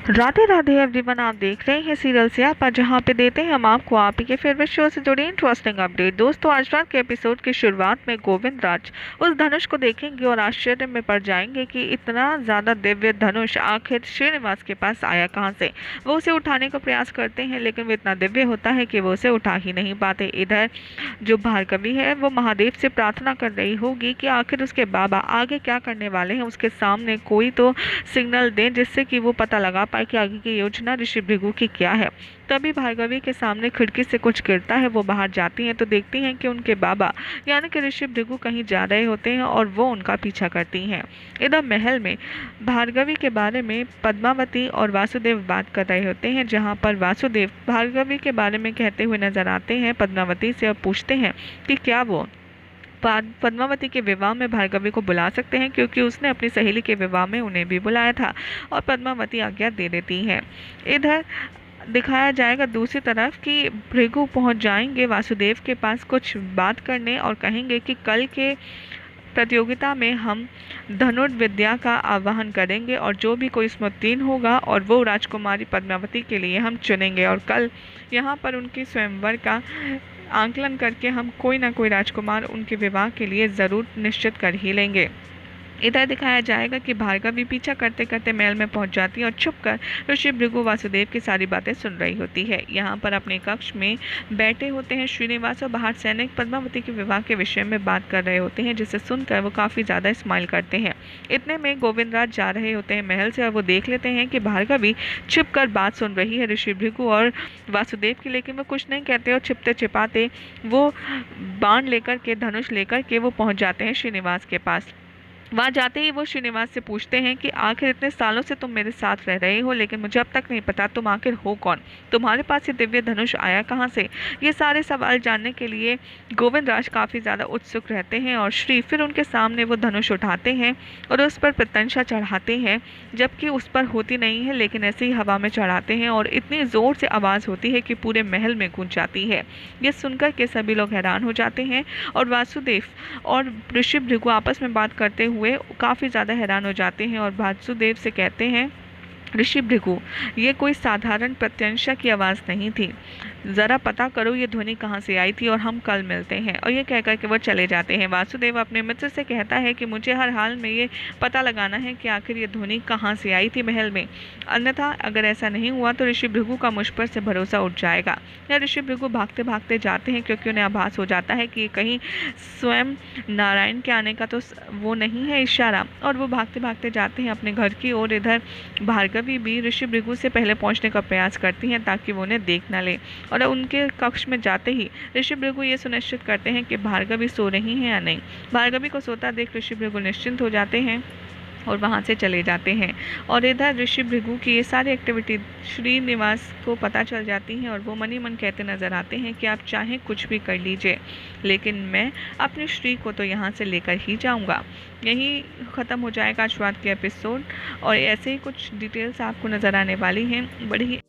Radhe Radhe everyone, आप देख रहे हैं सीरियल से पर जहां पे देते हैं हम आपको आप ही के फेवरेट शो से जुड़ी इंटरेस्टिंग अपडेट। दोस्तों, आज रात के एपिसोड की शुरुआत में गोविंद राज उस धनुष को देखेंगे और आश्चर्य में पड़ जाएंगे कि इतना ज़्यादा दिव्य धनुष आखिर श्रीनिवास के पास आया कहाँ से। वो उसे उठाने का प्रयास करते हैं लेकिन वो इतना दिव्य होता है कि वो उसे उठा ही नहीं पाते। इधर जो भार्गवी है वो महादेव से प्रार्थना कर रही होगी कि आखिर उसके बाबा आगे क्या करने वाले हैं, उसके सामने कोई तो सिग्नल दें जिससे कि वो पता लगा पाए कि आगे की योजना ऋषि भृगु की क्या है। तभी भार्गवी के सामने खिड़की से कुछ गिरता है। वो बाहर जाती हैं तो देखती हैं कि उनके बाबा यानी कि ऋषि भृगु कहीं जा रहे होते हैं और वो उनका पीछा करती हैं। इधर महल में भार्गवी के बारे में पद्मावती और वासुदेव बात कर रहे होते हैं, जहां पर वासुदेव भार्गवी के बारे में कहते हुए नजर आते हैं पद्मावती से और पूछते हैं कि क्या वो पद्मावती के विवाह में भार्गवी को बुला सकते हैं, क्योंकि उसने अपनी सहेली के विवाह में उन्हें भी बुलाया था। और पद्मावती आज्ञा दे देती हैं। इधर दिखाया जाएगा दूसरी तरफ कि भृगु पहुंच जाएंगे वासुदेव के पास कुछ बात करने और कहेंगे कि कल के प्रतियोगिता में हम धनुर्विद्या का आह्वान करेंगे और जो भी कोई इसमें उत्तीर्ण होगा और वो राजकुमारी पद्मावती के लिए हम चुनेंगे और कल यहाँ पर उनकी स्वयंवर का आंकलन करके हम कोई ना कोई राजकुमार उनके विवाह के लिए ज़रूर निश्चित कर ही लेंगे। इधर दिखाया जाएगा कि भार्गवी पीछा करते करते महल में पहुंच जाती है और छुपकर ऋषि भृगु वासुदेव की सारी बातें सुन रही होती है। यहाँ पर अपने कक्ष में बैठे होते हैं श्रीनिवास और बाहर सैनिक पद्मावती के विवाह के विषय में बात कर रहे होते हैं, जिसे सुनकर वो काफ़ी ज़्यादा स्माइल करते हैं। इतने में गोविंद राज जा रहे होते हैं महल से और वो देख लेते हैं कि भार्गवी छिपकर बात सुन रही है ऋषि भृगु और वासुदेव की, लेकिन वो कुछ नहीं कहते और छिपते छिपाते वो बाण लेकर के धनुष लेकर के वो पहुँच जाते हैं श्रीनिवास के पास। वहाँ जाते ही वो श्रीनिवास से पूछते हैं कि आखिर इतने सालों से तुम मेरे साथ रह रहे हो लेकिन मुझे अब तक नहीं पता तुम आखिर हो कौन, तुम्हारे पास ये दिव्य धनुष आया कहाँ से। ये सारे सवाल जानने के लिए गोविंद राज काफ़ी ज़्यादा उत्सुक रहते हैं और श्री फिर उनके सामने वो धनुष उठाते हैं और उस पर प्रत्यंशा चढ़ाते हैं, जबकि उस पर होती नहीं है लेकिन ऐसे ही हवा में चढ़ाते हैं और इतनी ज़ोर से आवाज़ होती है कि पूरे महल में गूंज जाती है। ये सुनकर के सभी लोग हैरान हो जाते हैं और वासुदेव और ऋषि भृगु आपस में बात करते हुए काफ़ी ज़्यादा हैरान हो जाते हैं और वासुदेव से कहते हैं, ऋषि भृगु ये कोई साधारण प्रत्यंशा की आवाज़ नहीं थी, ज़रा पता करो ये ध्वनि कहाँ से आई थी और हम कल मिलते हैं। और ये कहकर के वो चले जाते हैं। वासुदेव अपने मित्र से कहता है कि मुझे हर हाल में ये पता लगाना है कि आखिर ये ध्वनि कहाँ से आई थी महल में, अन्यथा अगर ऐसा नहीं हुआ तो ऋषि भृगु का मुझ पर से भरोसा उठ जाएगा। या ऋषि भृगु भागते भागते जाते हैं क्योंकि उन्हें आभास हो जाता है कि कहीं स्वयं नारायण के आने का तो वो नहीं है इशारा, और वो भागते भागते जाते हैं अपने घर की ओर। इधर भार्गवी भी ऋषि भृगु से पहले पहुंचने का प्रयास करती हैं ताकि वो उन्हें देख न ले, और उनके कक्ष में जाते ही ऋषि भृगु ये सुनिश्चित करते हैं कि भार्गवी सो रही हैं या नहीं। भार्गवी को सोता देख ऋषि भृगु निश्चिंत हो जाते हैं और वहाँ से चले जाते हैं। और इधर ऋषि भृगु की ये सारी एक्टिविटी श्रीनिवास को पता चल जाती हैं और वो मन ही मन कहते नज़र आते हैं कि आप चाहें कुछ भी कर लीजिए लेकिन मैं अपने श्री को तो यहाँ से लेकर ही जाऊँगा। यही ख़त्म हो जाएगा आज रात के एपिसोड और ऐसे ही कुछ डिटेल्स आपको नज़र आने वाली हैं। बड़ी ही